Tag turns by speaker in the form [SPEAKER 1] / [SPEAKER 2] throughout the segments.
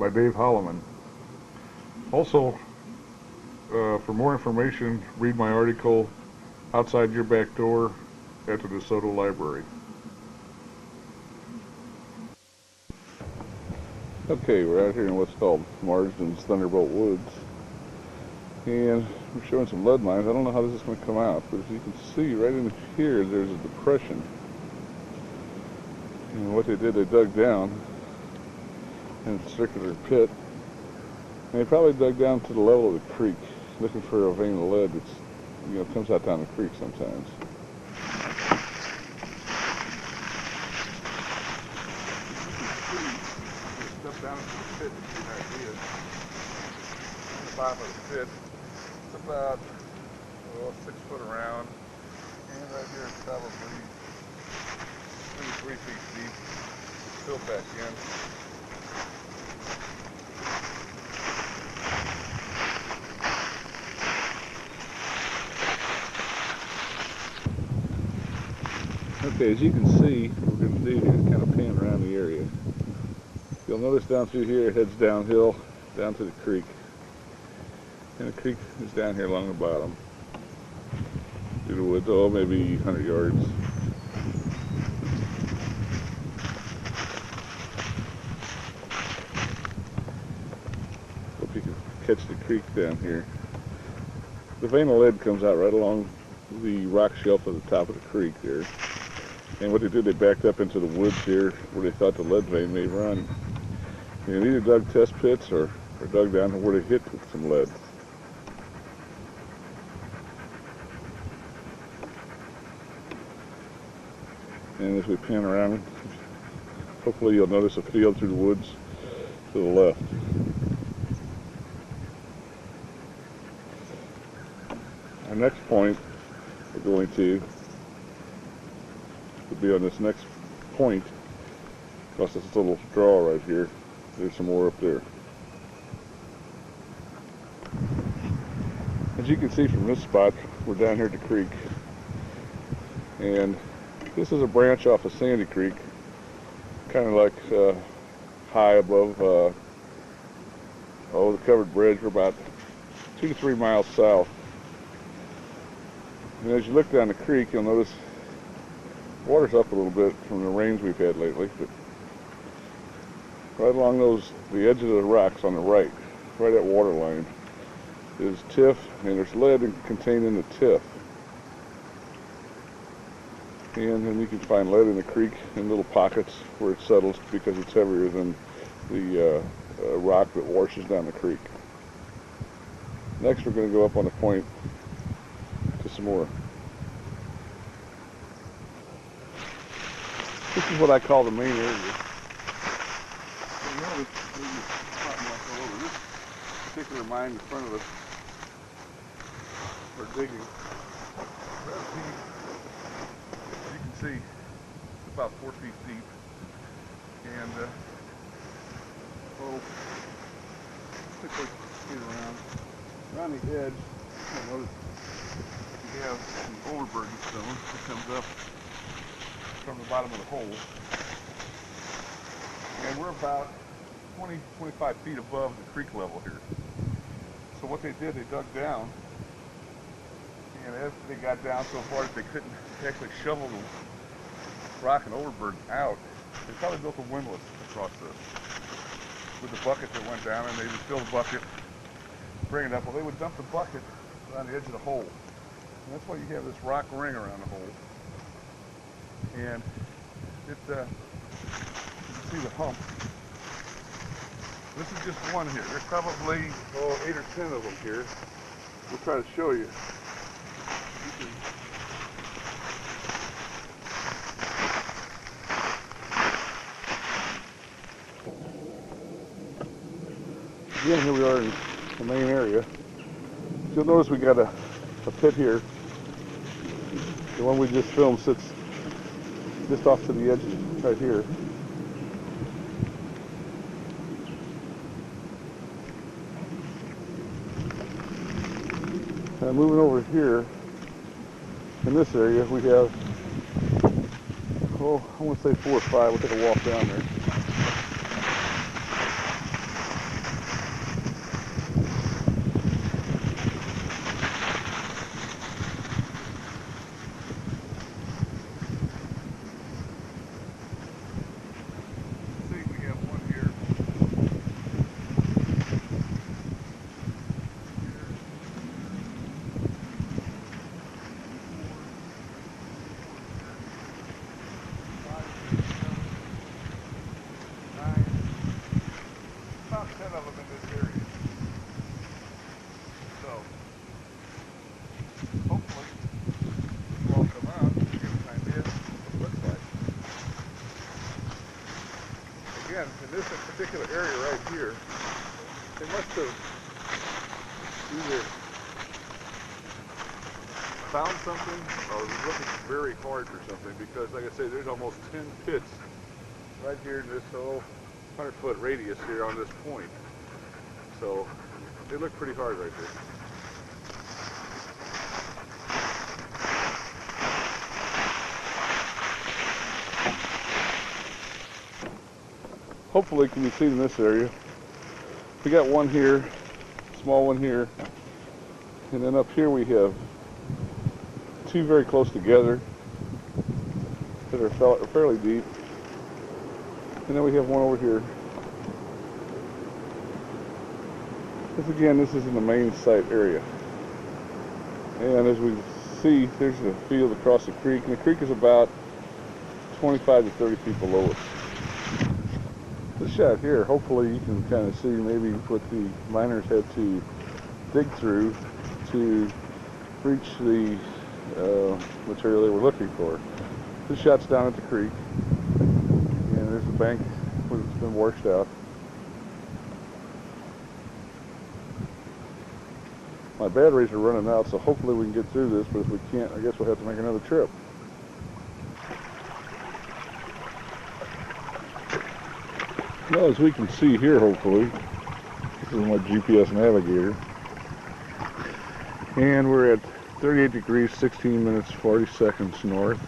[SPEAKER 1] by Dave Hallemann. Also, for more information, read my article, Outside Your Back Door at the DeSoto Library. Okay, we're out here in what's called Marsden's Thunderbolt Woods. And we're showing some lead mines. I don't know how this is going to come out, but as you can see, right in here, there's a depression. And what they did, they dug down in a circular pit. And they probably dug down to the level of the creek, looking for a vein of lead that's, you know, comes out down the creek sometimes. Step down into the pit to get an idea. On the bottom of the pit, it's about 6 foot around, and right here it's probably maybe 3 feet deep. It's filled back in. Okay, as you can see, what we're going to do here is kind of pan around the area. You'll notice down through here it heads downhill, down to the creek. And the creek is down here along the bottom. Through the woods, maybe 100 yards. Hope you can catch the creek down here. The vein of lead comes out right along the rock shelf at the top of the creek there. And what they did, they backed up into the woods here where they thought the lead vein may run. And they either dug test pits or dug down to where they hit with some lead. And as we pan around, hopefully you'll notice a field through the woods to the left. Our next point we're going to be on this next point, across this little draw right here. There's some more up there. As you can see from this spot, we're down here at the creek, and this is a branch off of Sandy Creek, kind of like high above the covered bridge. We're about 2 to 3 miles south. And as you look down the creek, you'll notice water's up a little bit from the rains we've had lately, but right along the edge of the rocks on the right at water line, is tiff, and there's lead contained in the tiff. And then you can find lead in the creek in little pockets where it settles because it's heavier than the rock that washes down the creek. Next, we're going to go up on the point to some more. This is what I call the main area. You notice there's spot marks all over this particular mine in front of us. We're digging. As you can see, it's about 4 feet deep. And stick like skid around. Around the edge, you'll notice you have some overburden stone that comes up from the bottom of the hole. And we're about 20-25 feet above the creek level here. So what they did, they dug down, and as they got down so far that they couldn't actually shovel the rock and overburden out, they probably built a windlass across this with the bucket that went down, and they would fill the bucket, bring it up. Well, they would dump the bucket around the edge of the hole. And that's why you have this rock ring around the hole. And it, you can see the hump. This is just one here. There's probably 8 or 10 of them here. We'll try to show you. Again, here we are in the main area. You'll notice we got a pit here. The one we just filmed sits just off to the edge right here. And moving over here, in this area, we have, I want to say 4 or 5. We'll take a walk down there. of them in this area. So, hopefully, they'll all come out and give us an idea of what it looks like. Again, in this particular area right here, they must have either found something or was looking very hard for something, because like I say, there's almost 10 pits right here in this whole 100-foot radius here on this point. So they look pretty hard right there. Hopefully, can you see in this area? We got one here, small one here, and then up here we have two very close together that are fairly deep, and then we have one over here. This is in the main site area, and as we see, there's a field across the creek, and the creek is about 25 to 30 feet below us. This shot here, hopefully you can kind of see maybe what the miners had to dig through to reach the material they were looking for. This shot's down at the creek, and there's a bank where it's been washed out. My batteries are running out, so hopefully we can get through this, but if we can't, I guess we'll have to make another trip. Well, as we can see here, hopefully, this is my GPS navigator, and we're at 38 degrees, 16 minutes, 40 seconds north,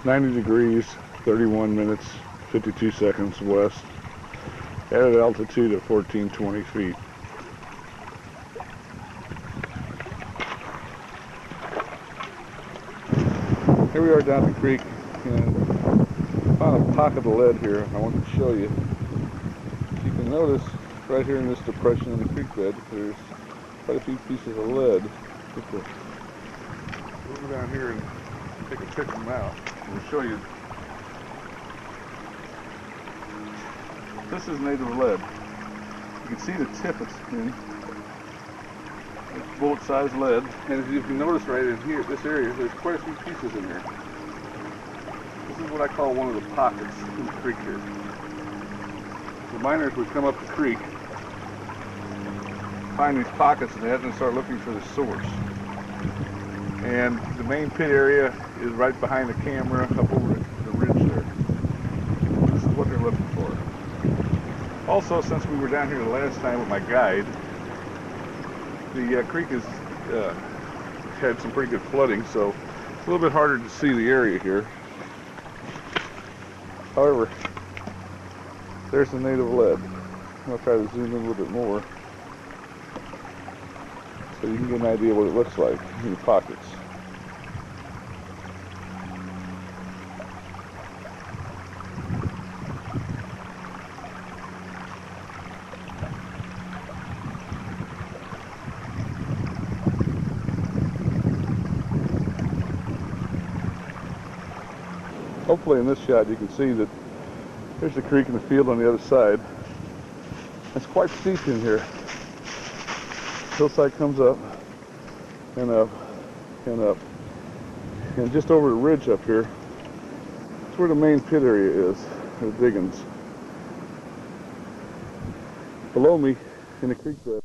[SPEAKER 1] 90 degrees, 31 minutes, 52 seconds west, at an altitude of 1420 feet. Here we are down the creek, and found a pocket of lead here I want to show you. You can notice right here in this depression in the creek bed, there's quite a few pieces of lead. We'll go down here and take a picture of them out. We'll show you. This is native lead. You can see the tip it's in. It's bullet-sized lead, and if you notice right in here, this area, there's quite a few pieces in there. This is what I call one of the pockets in the creek here. The miners would come up the creek, find these pockets, and they have to start looking for the source. And the main pit area is right behind the camera, up over the ridge there. This is what they're looking for. Also, since we were down here the last time with my guide, the creek has had some pretty good flooding, so it's a little bit harder to see the area here. However, there's the native lead. I'll try to zoom in a little bit more so you can get an idea what it looks like in the pockets. Hopefully in this shot you can see that there's the creek and the field on the other side. It's quite steep in here. Hillside comes up and up and up. And just over the ridge up here, that's where the main pit area is, the diggings. Below me in the creek bed.